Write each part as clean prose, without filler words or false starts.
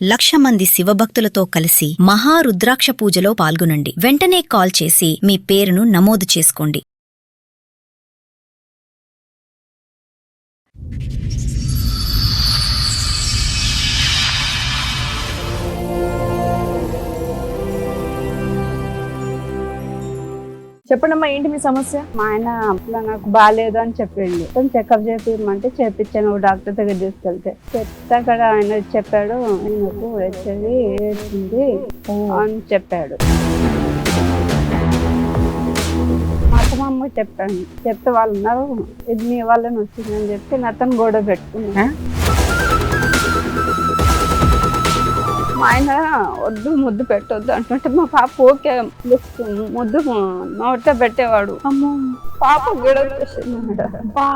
1,00,000 మంది శివభక్తులతో కలిసి మహారుద్రాక్ష పూజలో పాల్గొనండి. వెంటనే కాల్ చేసి మీ పేరును నమోదు చేసుకోండి. చెప్పండమ్మా, ఏంటి మీ సమస్య? మా ఆయన అప్పుడు నాకు బాగాలేదు అని చెప్పిండు. చెకప్ చేపిమంటే చేపించాను డాక్టర్ దగ్గర తీసుకెళ్తే. చెప్తే అక్కడ ఆయన చెప్పాడు, నాకు వచ్చేది ఏడ్చింది అని చెప్పాడు. మా అమ్మకి చెప్పాను. చెప్తే వాళ్ళు ఉన్నారు, ఇది మీ వాళ్ళని వచ్చిందని చెప్పి నాతను గొడవ పెట్టుకున్నా. మా ఆయన వద్దు ముద్దు పెట్టొద్దు అంటుంటే మా పాప ఓకే ముద్దు నోట పెట్టేవాడు. అమ్మో, పాప కూడా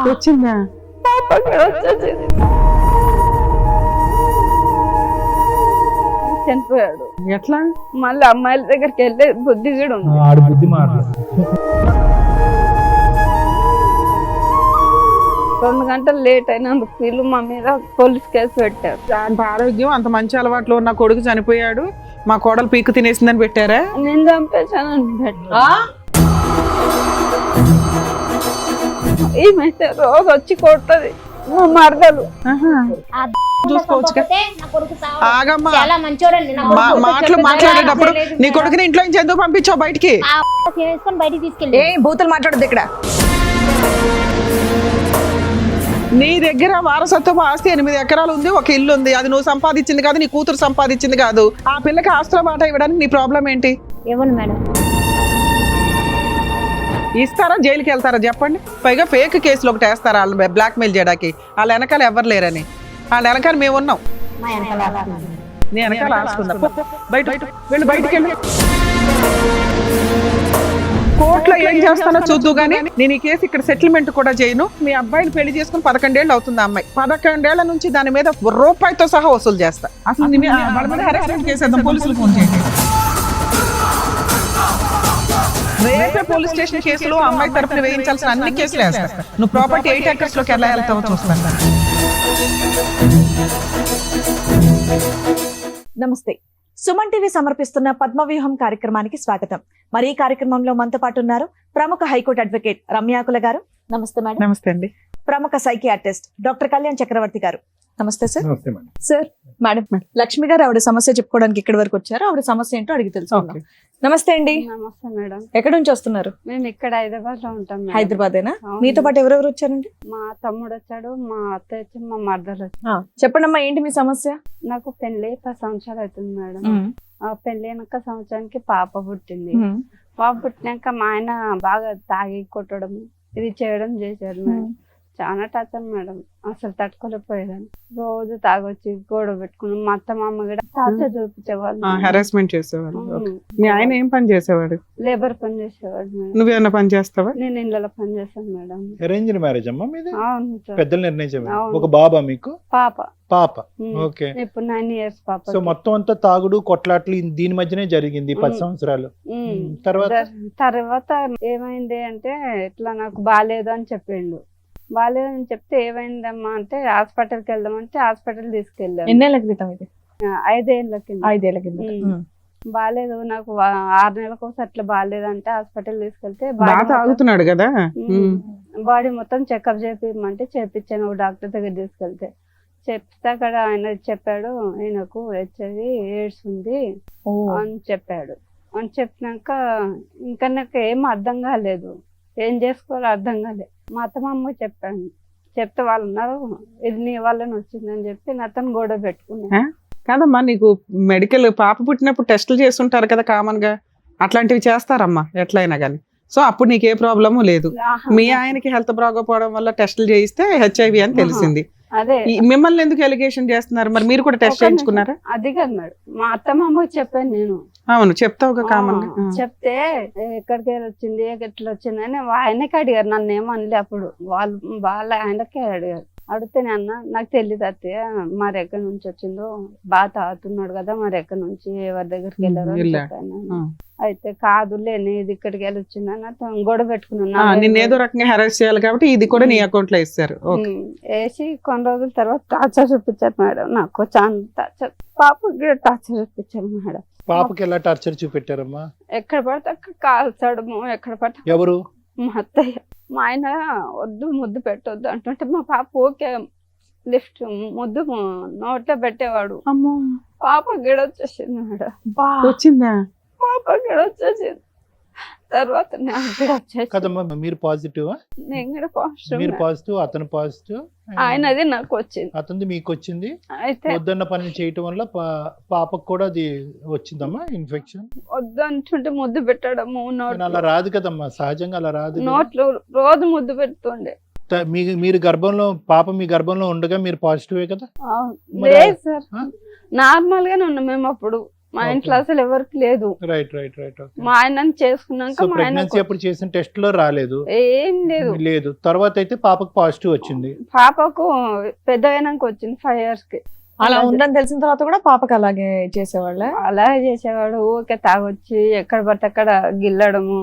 వచ్చిందా? పాప కూడా వచ్చేసి చనిపోయాడు. ఎట్లా? మళ్ళీ అమ్మాయిల దగ్గరికి వెళ్ళే బుద్ధి కూడా ఉంది. 2 గంటలు లేట్ అయినందుకు వీళ్ళు మా మీద పోలీస్ కేసు పెట్టారు. అంత ఆరోగ్యం, అంత మంచి అలవాట్లు ఉన్న కొడుకు చనిపోయాడు, మా కోడలు పీకు తినేసిందని పెట్టారా? నేను చంపేశానని పెట్టా. ఏమైతే రోజు వచ్చి కొట్టది మా మరదలు. చూసుకోవచ్చు. ఆగమ్మా, మాటలు మాట్లాడేటప్పుడు నీ కొడుకుని ఇంట్లో నుంచి ఎందుకు పంపించావు బయటికి? ఏ బూతులు మాట్లాడద్దు ఇక్కడ. నీ దగ్గర వారసత్వ ఆస్తి 8 ఎకరాలు ఉంది, ఒక ఇల్లు ఉంది. అది నువ్వు సంపాదించింది కాదు, నీ కూతురు సంపాదించింది కాదు. ఆ పిల్లకి ఆస్తుల మాట ఇవ్వడానికి నీ ప్రాబ్లం ఏంటి? ఇవ్వను మేడం. ఇస్తారా? జైలుకి వెళ్తారా చెప్పండి? పైగా ఫేక్ కేసులు ఒకటి వేస్తారా వాళ్ళు బ్లాక్ మెయిల్ చేయడానికి? వాళ్ళ వెనకాల ఎవరు లేరని. వాళ్ళ వెనకాల మేము ఉన్నాం. నీ వెనకాల ఆస్తున్నా. బయట వెళ్ళి బయటికి వెళ్ళి. కోర్టులో ఏం చేస్తానో చూద్దు గానీ నేను ఈ కేసు ఇక్కడ సెటిల్మెంట్ కూడా చేయను. మీ అబ్బాయిని పెళ్లి చేసుకుని 11 ఏళ్ళు అవుతుంది. అమ్మాయి 11 ఏళ్ల నుంచి దాని మీద రూపాయితో సహా వసూలు చేస్తా. అసలు వాళ్ళ మీద హెరాస్మెంట్ కేసేద్దాం, పోలీసులు ఫోన్ చేయండి. రేపే పోలీస్ స్టేషన్ కేసులు అమ్మాయి తరపున వేయించాల్సిన అన్ని కేసులు వేస్తా. నువ్వు ప్రాపర్టీ 8 acres లోకి ఎలా వెళ్తావో చూస్తాను. నమస్తే. సుమన్ టీవీ సమర్పిస్తున్న పద్మవ్యూహం కార్యక్రమానికి స్వాగతం. మరి ఈ కార్యక్రమంలో మనతో పాటు ఉన్నారు ప్రముఖ హైకోర్టు అడ్వకేట్ రమ్యాకుల గారు. నమస్తే మేడం. నమస్తే అండి. ప్రముఖ సైకియాట్రిస్ట్ డాక్టర్ కళ్యాణ్ చక్రవర్తి గారు. నమస్తే సార్. సార్, మేడం లక్ష్మి గారు ఆవిడ సమస్య చెప్పుకోవడానికి ఇక్కడి వరకు వచ్చారు. ఆవిడ సమస్య ఏంటో అడిగి తెలుసుకుందాం. నమస్తే అండి. నమస్తే మేడం. ఎక్కడి నుంచి వస్తున్నారు? మేము ఇక్కడ హైదరాబాద్ లో ఉంటాం. హైదరాబాదేనా? మీతో పాటు ఎవరెవరు వచ్చారండి? మా తమ్ముడు వచ్చాడు, మా అత్త వచ్చి, మా మరదలు వచ్చి. చెప్పండమ్మా, ఏంటి మీ సమస్య? నాకు పెళ్లి 10 సంవత్సరాలు అవుతుంది మేడం. ఆ పెళ్లి అయినాక సంవత్సరానికి పాప పుట్టింది. పాప పుట్టినాక మా ఆయన బాగా తాగి కొట్టడం ఇది చేయడం చేశారు మేడం. చాలా టార్చర్ మేడం, అసలు తట్టుకోలేకపోయేదాన్ని. రోజు తాగొచ్చి గొడవ పెట్టుకుని మా అత్త మామ కూడా టార్చర్ చూపించేవాళ్ళు, హెరాస్మెంట్ చేసేవాళ్ళు. మీ ఆయన ఏం పని చేసేవాడు? లేబర్ పని చేసేవాడు మేడం. నువ్వేమన్నా పని చేస్తావా? నేను ఇళ్ళలో పని చేస్తాను మేడం. అరేంజ్డ్ మ్యారేజ్ అమ్మా మీది? అవును సార్. పెద్దలు నిర్ణయించారు. ఒక బాబా మీకు? పాప. ఓకే. ఇప్పుడు 9 years పాప. సో మొత్తం అంతా తాగుడు కొట్లాట్లు దీని మధ్యనే జరిగింది 10 సంవత్సరాలు. తర్వాత ఏమైంది అంటే ఇట్లా నాకు బాగాలేదు అని చెప్పిండు. బాగాలేదని చెప్తే ఏమైందమ్మా అంటే హాస్పిటల్కి వెళ్దామంటే హాస్పిటల్ తీసుకెళ్ళాను. ఎన్నేళ్ల క్రితం ఇది? 5 ఏళ్ల కింద. 5 ఏళ్ల కింద. బాగాలేదు నాకు 6 నెలలకు అట్లా బాగాలేదంటే హాస్పిటల్ తీసుకెళ్తే తాగుతున్నాడు కదా, బాడీ మొత్తం చెకప్ చేపిమంటే చేపించాను డాక్టర్ దగ్గర తీసుకెళ్తే. చెప్తే అక్కడ ఆయన చెప్పాడు, ఆయనకు హెచ్ఐవి ఎయిడ్స్ ఉంది అని చెప్పాడు. అని చెప్పినాక ఇంకా నాకు ఏం అర్థం కాలేదు, ఏం చేసుకోవాలో అర్థం కాలేదు. మా అత్తమ్మ చెప్పాను. చెప్తే వాళ్ళు ఉన్నారు, ఇది నీ వాళ్ళని వచ్చిందని చెప్పి నాతను గొడవ పెట్టుకున్నా. కాదమ్మా, నీకు మెడికల్ పాప పుట్టినప్పుడు టెస్టులు చేస్తుంటారు కదా కామన్ గా, అట్లాంటివి చేస్తారమ్మా ఎట్లయినా కానీ. సో అప్పుడు నీకు ఏ ప్రాబ్లము లేదు. మీ ఆయనకి హెల్త్ బాగోపోవడం వల్ల టెస్టులు చేయిస్తే హెచ్ఐవి అని తెలిసింది. అదే మిమ్మల్ని ఎందుకు ఎలిగేషన్ చేస్తున్నారు? మరి మీరు కూడా టెస్ట్ చేయించుకున్నారా? అది కాదు మేడం, మా అత్తమ్మకి చెప్పాను నేను. అవును, చెప్తావు కామన్. చెప్తే ఎక్కడికి వచ్చింది ఎట్లా వచ్చింది అని ఆయనకి అడిగారు, నన్ను ఏమనలే. అప్పుడు వాళ్ళ ఆయనకే అడిగారు. అడిగితేనే అన్న నాకు తెలియదు అత్తయ్య మరి ఎక్కడి నుంచి వచ్చిందో బాగా తాగుతున్నాడు కదా మరి ఎక్కడి నుంచి ఎవరి దగ్గరికి వెళ్ళారో అని వెళ్ళాడు. చెప్పాను. ఆ. అయితే కాదులే నేను ఇక్కడికి వెళ్ళి వచ్చిందని అతను గొడవ ఆ, పెట్టుకున్నాను నిన్ను ఏదో రకంగా హెరాస్ చేయాలి కాబట్టి ఇది కూడా నీ అకౌంట్ లో ఇస్తారు. ఓకే. వేసి కొన్ని రోజుల తర్వాత టార్చర్ చూపించారు మేడం. నాకు చాలా టార్చర్, పాపకి టార్చర్ చూపించారు మేడం. పాపకి ఎలా టార్చర్ చూపెట్టారమ్మా? ఎక్కడ పడితే అక్కడ కాల్చడము, ఎక్కడ పడితే ఎవరు? మా అత్తయ్య. మా ఆయన వద్దు ముద్దు పెట్టొద్దు అంటుంటే మా పాప ఓకే లిఫ్ట్ ముద్దు నోట్లో పెట్టేవాడు. అమ్మో, పాప గిడొచ్చేసింది మేడం. వచ్చిందా? పాప గిడొచ్చేసింది. తర్వాత నాకు గిడొచ్చేసింది. కదమ్మా, మీరు పాజిటివ్, నేను కూడా పాజిటివ్ మీరు మేడం. పాజిటివ్, అతను పాజిటివ్, ఆయనది నాకు వచ్చింది. అతనిది మీకు వచ్చింది. అయితే వద్దన్న పని చేయటం వల్ల పాపకు కూడా అది వచ్చిందమ్మా ఇన్ఫెక్షన్. వద్దు అంటుంటే ముద్దు పెట్టడము, అలా రాదు కదమ్మా, సహజంగా అలా రాదు కదా. నోట్లో రోజు ముద్దు పెడుతుండే. మీరు గర్భంలో, పాప మీ గర్భంలో ఉండగా మీరు పాజిటివే కదా? మరి- లేదు సార్, ఆ? నార్మల్ గానే ఉన్నాం మేము అప్పుడు. మా Okay. ఇంట్లో అసలు ఎవరికి లేదు. Right right right. మా ఆయనని చేసుకున్నాక సో మా ఆయన ప్రెగ్నెన్సీ అప్పుడు చేసిన టెస్ట్ లో రాలేదు? ఏం లేదు. లేదు. తర్వాత అయితే పాపకు పాజిటివ్ వచ్చింది. పాపకు పెద్ద అయినాక వచ్చింది 5 years కి. అలా ఉందని తెలిసిన తర్వాత కూడా పాపకి అలాగే చేసేవాళ్ళ? అలాగే చేసేవాడు. ఊరికే తాగొచ్చి ఎక్కడ పడితే అక్కడ గిల్లడము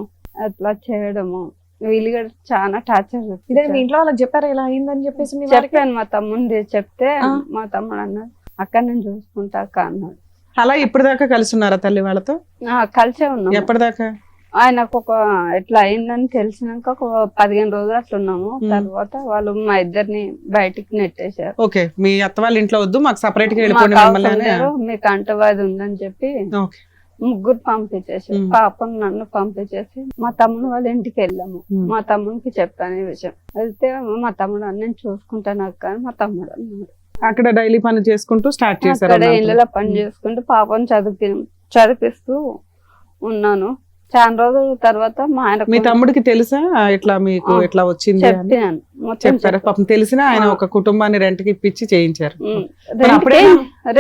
అట్లా చేయడము. వీళ్ళు కూడా చాలా టార్చర్ ఇదే మీ ఇంట్లో వాళ్ళకి చెప్పారా ఇలా అయిందని చెప్పేసి? మీ వారికి? చెప్పాను మా తమ్ముంది చెప్తే ఆ. మా తమ్ముడు అన్నాడు అక్క నేను చూసుకుంటా అక్క అన్నాడు. అలా ఇప్పటిదాకా కలిసి ఉన్నారా తల్లి వాళ్ళతో? కలిసే ఉన్నాం. ఎప్పటిదాకా? ఆయనకు ఒక ఎట్లా అయిందని తెలిసినాక ఒక 15 రోజులు అట్లా ఉన్నాము. తర్వాత వాళ్ళు మా ఇద్దరిని బయటికి నెట్టేశారు. ఓకే, మీ అత్త వాళ్ళ ఇంట్లో వద్దు, మాకు సపరేట్ గా మాకు వెళ్ళిపోండి అవసరం మమ్మల్ని అని. లేదు, మీకు అంటవాది ఉందని చెప్పి ఓకే. ముగ్గురు పంపించేసారు. పాపను నన్ను పంపించేసి మా తమ్ముడు వాళ్ళ ఇంటికి వెళ్ళాము. మా తమ్ముడికి చెప్పాను ఈ విషయం. వెళ్తే మా తమ్ముడు అన్న నేను చూసుకుంటాను అక్క అని మా తమ్ముడు అన్నాడు. అక్కడ డైలీ పని చేసుకుంటూ స్టార్ట్ చేశారు అక్కడ ఇళ్ళలో పని చేసుకుంటూ పాపను చదివిస్తూ ఉన్నాను. చాలా రోజుల తర్వాత మా ఆయన మీ తమ్ముడికి తెలుసా ఇట్లా మీకు ఇట్లా వచ్చింది అని? చెప్పాను మొత్తం చెప్పారా? పాపం తెలిసినా ఆయన ఒక కుటుంబాన్ని రెంట్ కి ఇప్పించి చేయించారు.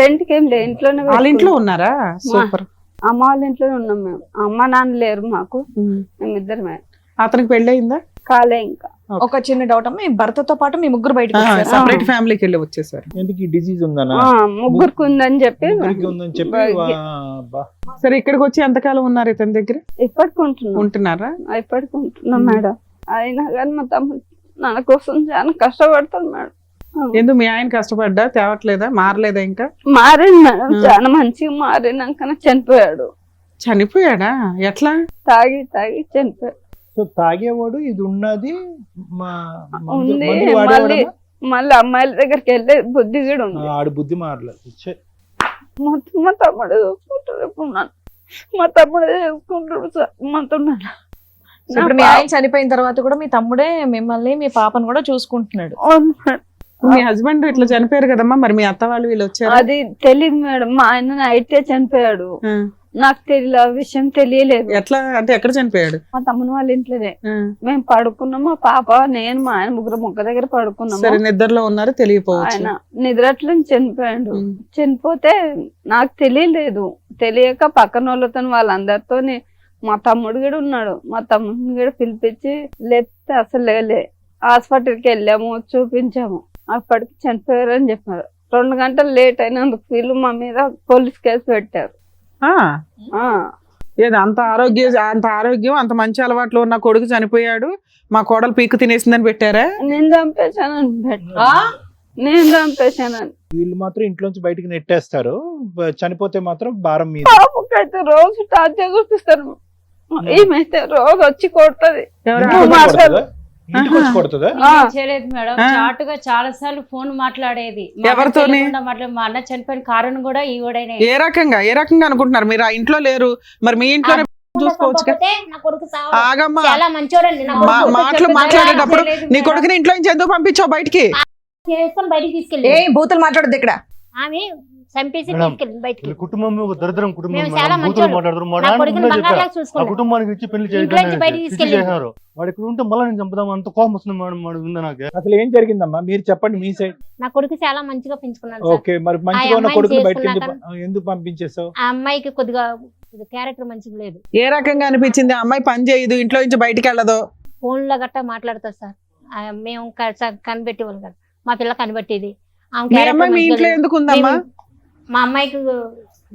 రెంట్కి ఏం లేదు, ఇంట్లోనే వాళ్ళ ఇంట్లో పెట్టుకున్నాం. ఉన్నారా? సూపర్. అమ్మ వాళ్ళ ఇంట్లోనే ఉన్నాం మేము. అమ్మ నాన్న లేరు మాకు, మేమిద్దరమే. అతనికి పెళ్లి అయిందా? కాలే ఇంకా. ఒక చిన్న డౌట్ అమ్మా, మీ భర్తతో పాటు మీ ముగ్గురు బయటకు వచ్చారా? సపరేట్ ఫ్యామిలీకి వెళ్ళి వచ్చేసారు. ఎందుకు ఈ డిసీజ్ ఉందనా? ముగ్గురికి ఉందని చెప్పి ముగ్గురికి ఉందని చెప్పి బా. సరే, ఇక్కడికి వచ్చి ఎంతకాలం ఉన్నారు ఇతని దగ్గర? ఇప్పటికి ఉంటున్నాం. ఉంటున్నారా? ఇప్పటికి ఉంటున్నాం మేడం. అయినా కానీ మా తమ్ముడు నా కోసం చాలా కష్టపడతాడు మేడం. ఎందుకు మీ ఆయన కష్టపడ్డా తేవట్లేదా? మారలేదా ఇంకా? మారిండు మేడం, చాలా మంచిగా మారినాక చనిపోయాడు. చనిపోయాడా? ఎట్లా? తాగి చనిపోయాడు. సో తాగేవాడు, ఇది ఉన్నది, ఉంది. మందు వాడేవాడమ్మా? మళ్ళీ అమ్మాయిల దగ్గరికి వెళ్ళే బుద్ధి కూడా ఉంది. ఆడు బుద్ధి మారలేదు. ఛే. మొత్తం మా తమ్ముడు చూసుకుంటాడు. ఇప్పుడు నన్ను మా తమ్ముడు చూసుకుంటాడు సార్ మొత్తం నన్ను. ఇప్పుడు మీ ఆయన చనిపోయిన తర్వాత కూడా మీ తమ్ముడే మిమ్మల్ని మీ పాపను కూడా చూసుకుంటున్నాడు. అవును మేడం. మీ హస్బెండ్ ఇట్లా చనిపోయారు కదమ్మా, మరి మీ అత్త వాళ్ళు వీళ్ళు వచ్చారు? అది తెలియదు మేడం. మా ఆయన నైటే చనిపోయాడు. నాకు తెలియదు, ఆ విషయం తెలియలేదు. ఎట్లా అంటే ఎక్కడ చనిపోయాడు? మా తమ్ముని వాళ్ళ ఇంట్లోనే మేము పడుకున్నాం. మా పాప నేను మా ఆయన ముగ్గురు మొక్క దగ్గర పడుకున్నాము. సరే, నిద్రలో ఉన్నారు, తెలియపోవచ్చు. ఆయన నిద్రట్లో చనిపోయాడు. చనిపోతే నాకు తెలియలేదు. తెలియక పక్కన వాళ్ళతో వాళ్ళందరితో మా తమ్ముడు కూడా ఉన్నాడు. మా తమ్ముడిని కూడా పిలిపించి లేపితే అసలు లేలే. హాస్పిటల్కి వెళ్ళాము, చూపించాము. అప్పటికి చనిపోయారు అని చెప్పారు. 2 గంటలు లేట్ అయినందుకు వీళ్ళు మా మీద పోలీస్ కేసు పెట్టారు. ఏదో అంత ఆరోగ్యం అంత మంచి అలవాట్లు ఉన్న కొడుకు చనిపోయాడు, మా కోడలు పీకు తినేసిందని పెట్టారా? నేను చంపేశానని నేను చంపేశానని. వీళ్ళు మాత్రం ఇంట్లోంచి బయటికి నెట్టేస్తారు, చనిపోతే మాత్రం భారం మీద. పాపకైతే రోజు టార్చర్ చూపిస్తారు. ఏమైతే రోజు వచ్చి కొడుతుంది. ఇంటికి వచ్చి కొడుతుందా? చేయలేదు మేడం, చాటుగా చాలా సార్లు ఫోన్ మాట్లాడేది. ఎవరితోని? మా అన్న చనిపోయిన కారణం కూడా ఈవిడనే. ఏ రకంగా అనుకుంటున్నారు? మీరు ఆ ఇంట్లో లేరు, మరి మీ ఇంట్లోనే చూసుకోవచ్చు. ఆగమ్మా, చాలా మంచోడండి. మాటలు మాట్లాడేటప్పుడు నీ కొడుకుని ఇంట్లో నుంచి ఎందుకు పంపించావు బయటికి? బయటికి తీసుకెళ్ళి బూతులు మాట్లాడదు ఇక్కడ. ఆమె చంపేసి తీసుకెళ్ళి బయటికి. కుటుంబం ఒక దరిద్రం కుటుంబం. మేము చాలా మంచోళ్ళు. నా కొడుకుని బంగారులాగా చూసుకున్నాం. కుటుంబానికి ఇచ్చి పెళ్లి ఇంట్లో నుంచి బయటికి తీసుకెళ్ళి చేశారు. వాడు ఇక్కడ ఉంటే మళ్ళీ నేను చంపుదాం అంత కోపం వస్తుంది మేడం. వాడు ఉందా నాకు? అసలు ఏం జరిగిందమ్మా మీరు చెప్పండి మీ సైడ్. నా కొడుకు చాలా మంచిగా పెంచుకున్నాను సార్. ఓకే, మరి మంచిగా ఉన్న కొడుకు బయటకి చేసుకున్నాక ఎందుకు పంపించేసావు? ఆ అమ్మాయికి కొద్దిగా క్యారెక్టర్ మంచిగా లేదు. ఏ రకంగా అనిపించింది? ఆ అమ్మాయి పని చేయదు, ఇంట్లో నుంచి బయటికి వెళ్ళదు, ఫోన్ లో గట్టా మాట్లాడతారు సార్. మేము కనిపెట్టేవాళ్ళు కదా. మా పిల్ల కనిపెట్టేది ఆమె మీ character అమ్మాయి మీ మంచిగా ఇంట్లో లేదు. ఎందుకు ఉందమ్మా? మా అమ్మాయికి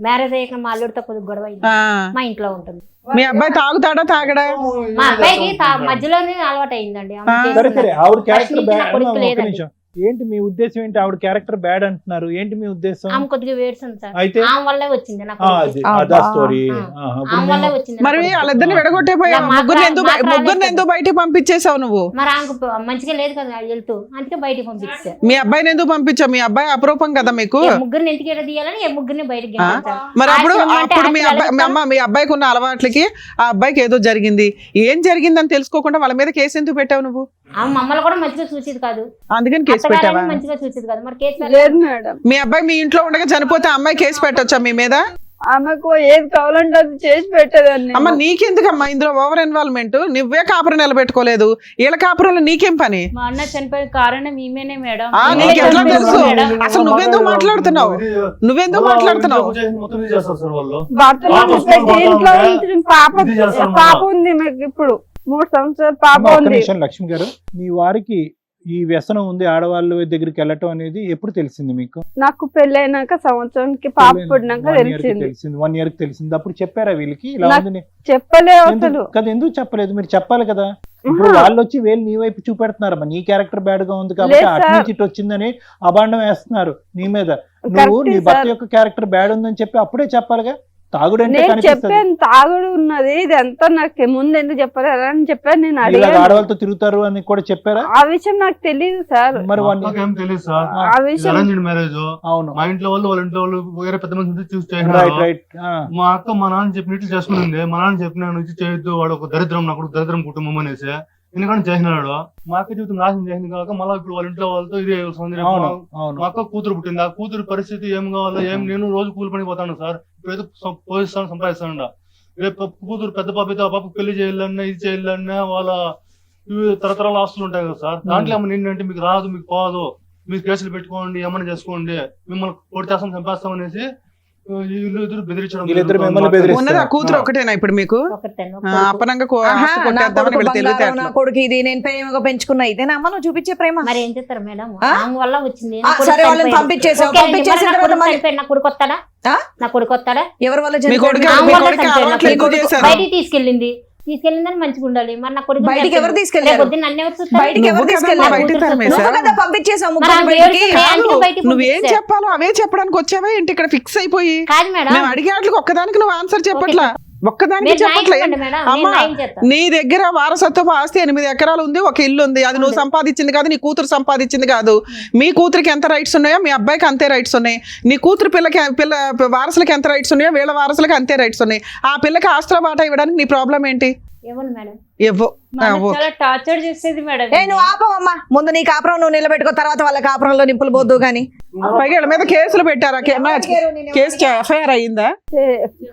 మ్యారేజ్ అయ్యాక మా అల్లుడితో కొద్దిగా గొడవ అయింది. ఆ, మా ఇంట్లో ఉంటుంది. మీ అబ్బాయి తాగుతాడా తాగడా? మా అబ్బాయికి మధ్యలోనే అలవాటు అయిందండి. ఆమె ఆ. సరే చేసుకున్నది. సరే ఆవిడ ఫస్ట్ క్యారెక్టర్ నుంచి నా బ్యాడ్. కొడుకు ఒక్క లేదండి. నిమిషం, ఏంటి మీ ఉద్దేశం ఏంటి? ఆవిడ క్యారెక్టర్ బ్యాడ్ అంటున్నారు, ఏంటి మీ ఉద్దేశం? ఆమె కొద్దిగా వేడుస్తుంది సార్. అయితే ఆమె వల్లే వచ్చింది నాకు. అదా స్టోరీ. ఆమె వల్లే వచ్చింది నా మరి కొడుకు. వాళ్ళిద్దరిని విడగొట్టేపోయావు. మాకు ముగ్గురిని ఎందుకు మాకు రాలేదు. ముగ్గురిని ఎందుకు బయటికి పంపించేసావు నువ్వు? మరి ఆమెకు మంచిగా లేదు కదా వెళ్తూ, అందుకే బయటికి పంపించారు. మీ అబ్బాయిని ఎందుకు పంపించావు? మీ అబ్బాయి అపరూపం కదా మీకు. ముగ్గురిని ఇంటికి ఎడ తీయాలని ముగ్గురిని బయటికి గెంటేశారు. మరి అప్పుడు ఆశ్రమం అంటే అప్పుడు మీ అబ్బాయి ఆశ్రమాలకు అమ్మ మీ అబ్బాయికి ఉన్న అలవాట్లకి ఆ అబ్బాయికి ఏదో జరిగింది. ఏం జరిగిందని తెలుసుకోకుండా వాళ్ళ మీద కేసు ఎందుకు పెట్టావు నువ్వు? ఆమె మమ్మల్ని కూడా మంచిగా చూసేది కాదు. అందుకని కేసు పెట్టావా? అత్తగారని మంచిగా చూసేది కాదు. మరి కేసు లేదు మేడం, మీ అబ్బాయి మీ ఇంట్లో ఉండగా చనిపోతే ఆ అమ్మాయి కేసు పెట్టొచ్చా మీ మీద? ఆమెకు ఏది కావాలంటే అది చేసి పెట్టేదాన్ని. అమ్మ నీకెందుకమ్మా ఇందులో ఓవర్ ఇన్వాల్వ్మెంట్? నువ్వే కాపురం నిలబెట్టుకోలేదు, వీళ్ళ కాపురంలో నీకేం పని? మా అన్న చనిపోయిన కారణం ఈమెనే మేడం. నీకు ఎట్లా ఈమెనే తెలుసు? మేడం. అసలు నువ్వెందుకు మాట్లాడుతున్నావు? నువ్వెందుకు మాట్లాడుతున్నావు? మొత్తం ఇది చేస్తారు సార్ వాళ్ళు. భర్తను పెట్టి ఇంట్లో ఉంచిన పాప ఉంది మీకు. ఇప్పుడు 3 సంవత్సరాల పాప ఒక్క ఉంది. నిమిషం లక్ష్మి గారు, మీ వారికి ఈ వ్యసనం ఉంది ఆడవాళ్ళ దగ్గరికి వెళ్ళటం అనేది ఎప్పుడు తెలిసింది మీకు? నాకు పెళ్ళైనాక సంవత్సరానికి పాప పుట్టినాక 1 year కి తెలిసింది. తెలిసింది. 1 year కి తెలిసింది. అప్పుడు చెప్పారా వీళ్ళకి ఇలా నాకు ఉందని? చెప్పలే అసలు. ఎందుకు కదా, ఎందుకు చెప్పలేదు? మీరు చెప్పాలి కదా. ఇప్పుడు వాళ్ళు వచ్చి వేలు నీ వైపు చూపెడుతున్నారు, నీ క్యారెక్టర్ బ్యాడ్ గా ఉంది కాబట్టి లేదు అటు సార్. నుంచి ఇటు వచ్చిందని అభాండం వేస్తున్నారు నీ మీద. నువ్వు కరెక్టే నీ భర్త సార్. యొక్క క్యారెక్టర్ బ్యాడ్ ఉందని చెప్పి అప్పుడే చెప్పాలిగా. తాగుడంటే నేను కనిపిస్తుంది. చెప్పాను తాగుడు ఉన్నది, ఇది ఎంతో నాకు ముందు ఎందుకు చెప్పలేదు అని చెప్పాను. నేను ఇలా అడిగాను. ఆడవాళ్ళతో తిరుగుతారు అని కూడా చెప్పారా? ఆ విషయం నాకు తెలియదు సార్. మరి నాకేం తెలియదు సార్. ఆ విషయం అరేంజ్డ్ మ్యారేజ్. అవును, మా ఇంట్లో వాళ్ళు వాళ్ళ ఇంట్లో వాళ్ళు వేరే పెద్ద మంది చూసి రైట్ చేసినారు. రైట్. మా అక్క మా నాన్న చెప్పినట్లు చేసుకునింది. మా నాన్న చెప్పిన నుంచి చేయొద్దు, వాడు ఒక దరిద్రం, నాకు దరిద్రం కుటుంబం అనేసి ఎందుకంటే చేసినాడు. మా అక్క జీవితం నాశనం చేసింది కాక మళ్ళీ ఇప్పుడు వాళ్ళ ఇంట్లో వాళ్ళతో ఇదే సౌందర్యం. అవును అవును. మా అక్క కూతురు పుట్టింది. ఆ కూతురు పరిస్థితి ఏం కావాలో ఏం, నేను రోజు కూలి పని పోతాను సార్. ఇప్పుడైతే పోయిస్తాను, సంపాదిస్తాను. రేపు కూతురు పెద్ద పాప అయితే ఆ పాప పెళ్లి చేయాలన్నా ఇది చేయాలన్నా వాళ్ళ తరతరాల ఆస్తులు ఉంటాయి కదా సార్. దాంట్లో ఏమన్నా ఏంటంటే మీకు రాదు, మీకు పోదు, మీరు కేసులు పెట్టుకోండి, ఏమన్నా చేసుకోండి, మిమ్మల్ని కొడితేస్తాం చంపేస్తాం అనేసి వీళ్ళిద్దరు బెదిరించడం. వీళ్ళిద్దరు మిమ్మల్ని బెదిరిస్తారు. ఉన్నది ఆ కూతురు ఒకటేనా ఇప్పుడు మీకు? ఒకటేను. అపనంగా ఆహా, ఆస్తి నా కొట్టేద్దామని కొడుకు వీళ్ళ బంగారం, నా తెలివితేటలు. కొడుకు ఇది నేను ప్రేమగా పెంచుకున్నా, ఇదేనా అమ్మ నువ్వు చూపించే ప్రేమ? మరి ఏం చేస్తారు మేడం? ఆ? ఆమె వల్ల వచ్చింది. ఆ, సరే వాళ్ళని పంపించేసావు. పంపించేసిన తర్వాత మళ్ళీ నా కొడుకు వస్తాడా? ఆ? నా కొడుకు వస్తాడా? ఎవరి వల్ల మీ చనిపోయాడు? కొడుకు ఆమె మీ వల్ల కొడుకు చనిపోయాడు. అలవాట్లు నా ఎక్కువ కొడుకు చేశారు. బయటికి తీసుకెళ్ళిందని మంచిగా ఉండాలి. మరి నా కొడుకు బయటికి ఎవరు తీసుకెళ్లారు? పొద్దున్న నన్ను ఎవరు చూస్తారు? బయటికి ఎవరు నువ్వు కదమ్మా తీసుకెళ్లారు? బయటికి తరిమేశావు. నువ్వు కదా పంపించేసావు మరి ముగ్గురు ఆమె బయటికి. ఏడుస్తుంది, అందుకే బయటికి నువ్వేం పంపించారు. చెప్పాలో అవే చెప్పడానికి వచ్చావా ఏంటి ఇక్కడ ఫిక్స్ అయిపోయి? కాదు మేడం, మేము అడిగే వాటికి ఒక్కదానికి నువ్వు ఆన్సర్ చెప్పట్లా. ఒక్కదానికి మీరు న్యాయం చెప్పట్లే. ఇవ్వండి మేడం, నేను అమ్మా న్యాయం చేస్తాను. నీ దగ్గర వారసత్వపు ఆస్తి 8 ఎకరాలు ఉంది, ఒక ఇల్లు ఉంది. అది నువ్వు సంపాదించింది కాదు, నీ కూతురు సంపాదించింది కాదు. మీ కూతురికి ఎంత రైట్స్ ఉన్నాయో మీ అబ్బాయికి అంతే రైట్స్ ఉన్నాయి. నీ కూతురు పిల్ల వారసులకి ఎంత రైట్స్ ఉన్నాయో వీళ్ళ వారసులకి అంతే రైట్స్ ఉన్నాయి. ఆ పిల్లకి ఆస్తుల వాటా ఇవ్వడానికి నీ ప్రాబ్లం ఏంటి? ఇవ్వను మేడం. ఇవ్వు. మా అన్న చాలా టార్చర్ చేసేది మేడం. ఏ నువ్వు ఆపవమ్మా, ముందు నీ కాపురం నువ్వు నిలబెట్టుకో, తర్వాత వాళ్ళ కాపురంలో నింపులు పోద్దు గాని. పైగా వీళ్ళ మీద కేసులు పెట్టారా? కేసు ఎఫ్ఐఆర్ అయ్యిందా?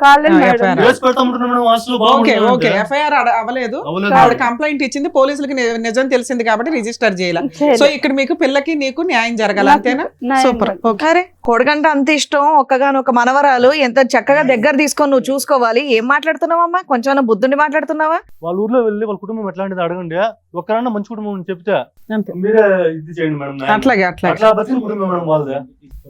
కాలేదు ఆ, మేడం. FIR. కేసు పెడతామంటున్నాం మేడం. ఆస్తులు ఓకే బాగుంటాయి ఓకే అంటే. ఎఫ్ఐఆర్ అవ్వలేదు. అవ్వలేదు. ఆవిడ కంప్లైంట్ ఇచ్చింది, పోలీసులకి నిజం తెలిసింది కాబట్టి రిజిస్టర్ చేయాలి. సో ఇక్కడ మీకు పిల్లకి నీకు న్యాయం జరగాలి, అంతేనా? న్యాయం సూపర్. ఓకే. అరే కొడుకంటే అంత ఇష్టం, ఒక్కగానొక్క మనవరాలు, ఎంత చక్కగా దగ్గర తీసుకొని నువ్వు చూసుకోవాలి. ఏం మాట్లాడుతున్నావమ్మా? కొంచెం బుద్ధుండి మాట్లాడుతున్నావా? వాళ్ళ ఊర్లో వెళ్ళి వాళ్ళ కుటుంబం ఎట్లాంటిది అడగండి. ఒక్కరన్నా మంచి కుటుంబం అని చెప్తే అంతే. మీరే ఇది చేయండి మేడం. అట్లాగే అట్లాగే. అట్లా బతికిన కుటుంబం మేడం వాళ్ళదే.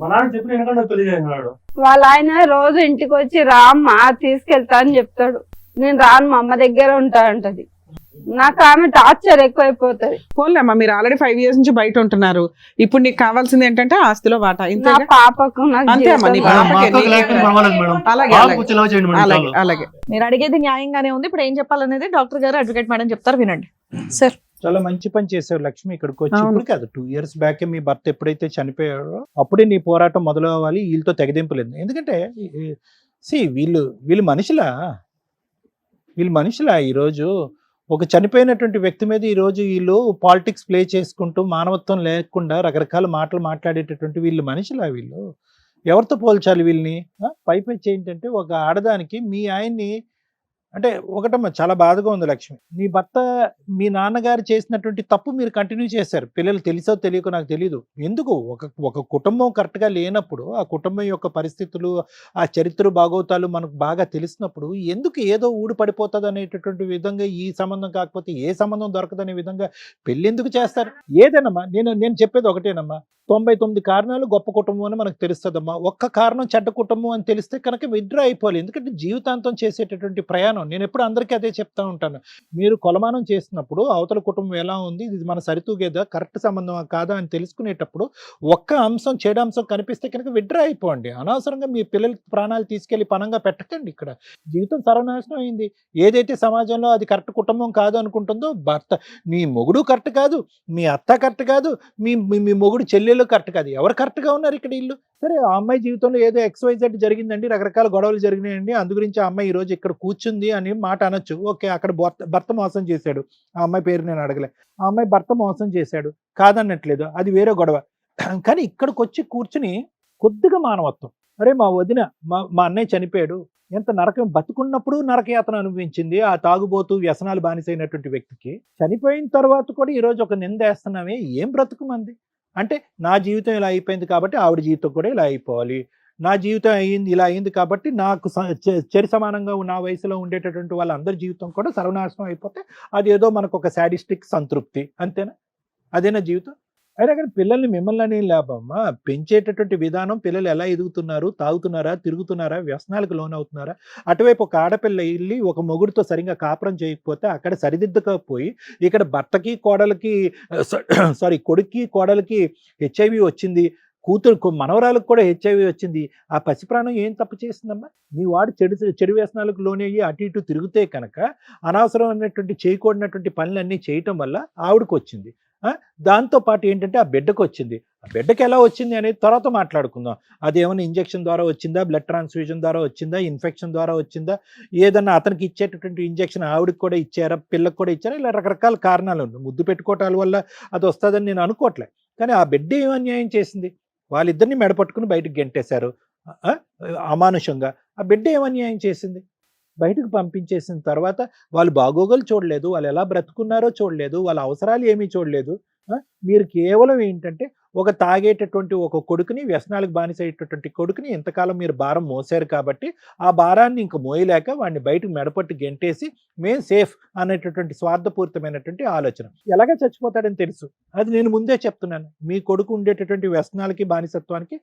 మా నాన్న చెప్పిన ఎందుకంటే పెళ్లి చేసినాడు. వాళ్ళ ఆయన రోజు ఇంటికి వచ్చి రామ్మా తీసుకెళ్తా అని చెప్తాడు. నేను రాను, మా అమ్మ దగ్గర ఉంటా అంటది. నాకు ఆమె టార్చర్ ఎక్కువైపోతది. పోన్లేమ్మా, మీరు ఆల్రెడీ 5 years నుంచి బయట ఉంటున్నారు. ఇప్పుడు నీకు కావాల్సింది ఏంటంటే ఆస్తిలో వాటా. నా ఇంతేగా? పాపకు నాకు అంతే అమ్మా, నీ జీవితం పాపకి మా అక్కకి లేకపోతే పర్వాలేదు మేడం. అలాగే బాగా అలాగే కూర్చోలా చేయండి మేడం. అలాగే చాలు. అలాగే. మీరు అడిగేది న్యాయంగానే ఉంది. ఇప్పుడు ఏం చెప్పాలనేది డాక్టర్ గారు, అడ్వకేట్ మేడం చెప్తారు, వినండి సార్. చాలా మంచి పని చేసావు లక్ష్మి. ఇక్కడికి వచ్చి అవును. ఇప్పుడు కాదు, 2 years బ్యాక్ మీ భర్త ఎప్పుడైతే చనిపోయాడో అప్పుడే నీ పోరాటం మొదలు అవ్వాలి. వీళ్ళతో తెగదింపులేదు. ఎందుకంటే వీళ్ళు మనుషులా ఈరోజు ఒక చనిపోయినటువంటి వ్యక్తి మీద ఈరోజు వీళ్ళు పాలిటిక్స్ ప్లే చేసుకుంటూ మానవత్వం లేకుండా రకరకాల మాటలు మాట్లాడేటటువంటి వీళ్ళు మనుషులా? వీళ్ళు ఎవరితో పోల్చాలి వీళ్ళని? పైపెచ్చి ఏంటంటే ఒక ఆడదానికి మీ ఆయన్ని అంటే ఒకటమ్మా చాలా బాధగా ఉంది లక్ష్మి. నీ భర్త మీ నాన్నగారు చేసినటువంటి తప్పు మీరు కంటిన్యూ చేశారు. పిల్లలు తెలుసో తెలియకో నాకు తెలీదు. ఎందుకు ఒక ఒక కుటుంబం కరెక్ట్‌గా లేనప్పుడు, ఆ కుటుంబం యొక్క పరిస్థితులు, ఆ చరిత్ర బాగోతాలు మనకు బాగా తెలిసినప్పుడు ఎందుకు ఏదో ఊడిపడిపోతదనేటటువంటి విధంగా ఈ సంబంధం కాకపోతే ఏ సంబంధం దొరకదనే విధంగా పెళ్ళెందుకు చేస్తారు? ఏదేనమ్మా నేను చెప్పేది ఒకటేనమ్మా. 99 కారణాలు గొప్ప కుటుంబం అని మనకు తెలుస్తదమ్మా. ఒక్క కారణం చెడ్డ కుటుంబం అని తెలిస్తే కనుక విత్‌డ్రా అయిపోవాలి. ఎందుకంటే జీవితాంతం చేసేటటువంటి ప్రయాణం నేనెప్పుడు అందరికీ అదే చెప్తా ఉంటాను. మీరు కొలమానం చేసినప్పుడు అవతల కుటుంబం ఎలా ఉంది, ఇది మన సరితూగేదా, కరెక్ట్ సంబంధమా కాదా అని తెలుసుకునేటప్పుడు ఒక్క అంశం చెడు అంశం కనిపిస్తే కనుక విత్‌డ్రా అయిపోండి. అనవసరంగా మీ పిల్లల ప్రాణాలు తీసుకెళ్ళి పణంగా పెట్టకండి. ఇక్కడ జీవితం సర్వనాశనం అయింది. ఏదైతే సమాజంలో అది కరెక్ట్ కుటుంబం కాదు అనుకుంటుందో భర్త, మీ మొగుడు కరెక్ట్ కాదు, మీ అత్త కరెక్ట్ కాదు, మీ మీ మొగుడు చెల్లెలు కరెక్ట్ కాదు. ఎవరు కరెక్ట్‌గా ఉన్నారు ఇక్కడ ఈళ్ళు? సరే ఆ అమ్మాయి జీవితంలో ఏదో XYZ జరిగిందండి, రకరకాల గొడవలు జరిగినాయండి, అందు గురించి ఆ అమ్మాయి ఈరోజు ఇక్కడ కూర్చుంది అని మాట అనొచ్చు. ఓకే, అక్కడ భర్త మోసం చేశాడు. ఆ అమ్మాయి పేరు నేను అడగలే. ఆ అమ్మాయి భర్త మోసం చేశాడు, కాదనట్లేదు, అది వేరే గొడవ. కానీ ఇక్కడికొచ్చి కూర్చుని కొద్దిగా మానవత్వం, అరే మా వదిన మా అన్నయ్య చనిపోయాడు, ఎంత నరకం, బతుకున్నప్పుడు నరకయాతన అనుభవించింది ఆ తాగుబోతూ వ్యసనాలు బానిసైనటువంటి వ్యక్తికి, చనిపోయిన తర్వాత కూడా ఈరోజు ఒక నిందేస్తున్నామే, ఏం బ్రతుకు మంది? అంటే నా జీవితం ఇలా అయిపోయింది కాబట్టి ఆవిడ జీవితం కూడా ఇలా అయిపోవాలి, నా జీవితం ఇలా అయింది కాబట్టి నాకు చెరి సమానంగా నా వయసులో ఉండేటటువంటి వాళ్ళందరి జీవితం కూడా సర్వనాశనం అయిపోతే అదేదో మనకు ఒక సాడిస్టిక్ సంతృప్తి, అంతేనా? అదేనా జీవితం? అయినా కానీ పిల్లల్ని మిమ్మల్ని లాభమ్మా, పెంచేటటువంటి విధానం, పిల్లలు ఎలా ఎదుగుతున్నారు, తాగుతున్నారా, తిరుగుతున్నారా, వ్యసనాలకు లోనవుతున్నారా? అటువైపు ఒక ఆడపిల్ల వెళ్ళి ఒక మొగుడితో సరిగ్గా కాపురం చేయకపోతే అక్కడ సరిదిద్దకపోయి ఇక్కడ భర్తకి కోడలికి కొడుక్కి కోడలికి HIV వచ్చింది, కూతురు మనవరాలకు కూడా HIV వచ్చింది. ఆ పసిప్రాణం ఏం తప్పు చేసిందమ్మా? మీ వాడు చెడు వ్యసనాలకు లోనయ్యి అటు ఇటు తిరిగితే కనుక అనవసరమైనటువంటి చేయకూడనటువంటి పనులన్నీ చేయటం వల్ల ఆవిడకు వచ్చింది. దాంతో పాటు ఏంటంటే ఆ బిడ్డకు వచ్చింది. ఆ బిడ్డకి ఎలా వచ్చింది అనేది తర్వాత మాట్లాడుకుందాం. అది ఏమైనా ఇంజెక్షన్ ద్వారా వచ్చిందా, బ్లడ్ ట్రాన్స్ఫ్యూజన్ ద్వారా వచ్చిందా, ఇన్ఫెక్షన్ ద్వారా వచ్చిందా, ఏదన్నా అతనికి ఇచ్చేటటువంటి ఇంజెక్షన్ ఆవిడకి కూడా ఇచ్చారా, పిల్లకి కూడా ఇచ్చారా, ఇలా రకరకాల కారణాలు ఉన్నాయి. ముద్దు పెట్టుకోవటాల వల్ల అది వస్తుందని నేను అనుకోవట్లే. కానీ ఆ బిడ్డ ఏం అన్యాయం చేసింది? వాళ్ళిద్దరిని మెడపట్టుకుని బయటకు గెంటేశారు అమానుషంగా. ఆ బిడ్డ ఏం అన్యాయం చేసింది? బయటకు పంపించేసిన తర్వాత వాళ్ళు బాగోగులు చూడలేదు, వాళ్ళు ఎలా బ్రతుకున్నారో చూడలేదు, వాళ్ళ అవసరాలు ఏమీ చూడలేదు. మీరు కేవలం ఏంటంటే ఒక తాగేటటువంటి ఒక కొడుకుని, వ్యసనాలకు బానిసయ్యేటటువంటి కొడుకుని ఇంతకాలం మీరు భారం మోసారు కాబట్టి ఆ భారాన్ని ఇంక మోయలేక వాడిని బయటకు మెడపట్టి గెంటేసి మేము సేఫ్ అనేటటువంటి స్వార్థపూరితమైనటువంటి ఆలోచన. ఎలాగ చచ్చిపోతాడని తెలుసు, అది నేను ముందే చెప్తున్నాను. మీ కొడుకు ఉండేటటువంటి వ్యసనాలకి, బానిసత్వానికి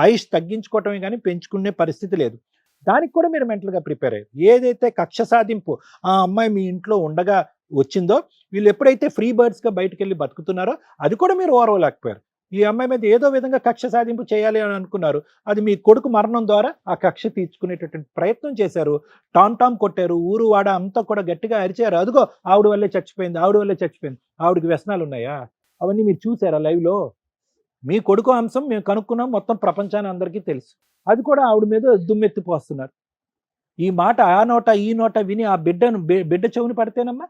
ఆయుష్ తగ్గించుకోవటమే కానీ పెంచుకునే పరిస్థితి లేదు. దానికి కూడా మీరు మెంటల్గా ప్రిపేర్ అయ్యారు. ఏదైతే కక్ష సాధింపు ఆ అమ్మాయి మీ ఇంట్లో ఉండగా వచ్చిందో, వీళ్ళు ఎప్పుడైతే ఫ్రీ బర్డ్స్గా బయటకు వెళ్ళి బతుకుతున్నారో అది కూడా మీరు ఓర్వలేకపోయారు. ఈ అమ్మాయి మీద ఏదో విధంగా కక్ష సాధింపు చేయాలి అని అనుకున్నారు. అది మీ కొడుకు మరణం ద్వారా ఆ కక్ష తీర్చుకునేటటువంటి ప్రయత్నం చేశారు. టామ్ కొట్టారు, ఊరు వాడ అంతా కూడా గట్టిగా అరిచారు, అదిగో ఆవిడ వల్లే చచ్చిపోయింది, ఆవిడ వల్లే చచ్చిపోయింది. ఆవిడకి వ్యసనాలు ఉన్నాయా? అవన్నీ మీరు చూసారా లైవ్లో? మీ కొడుకు అంశం మేము కనుక్కున్నాం, మొత్తం ప్రపంచాన్ని అందరికీ తెలుసు. అది కూడా ఆవిడ మీద దుమ్మెత్తిపోస్తున్నారు. ఈ మాట ఆ నోట ఈ నోట విని ఆ బిడ్డ చెవుని పడితేనమ్మా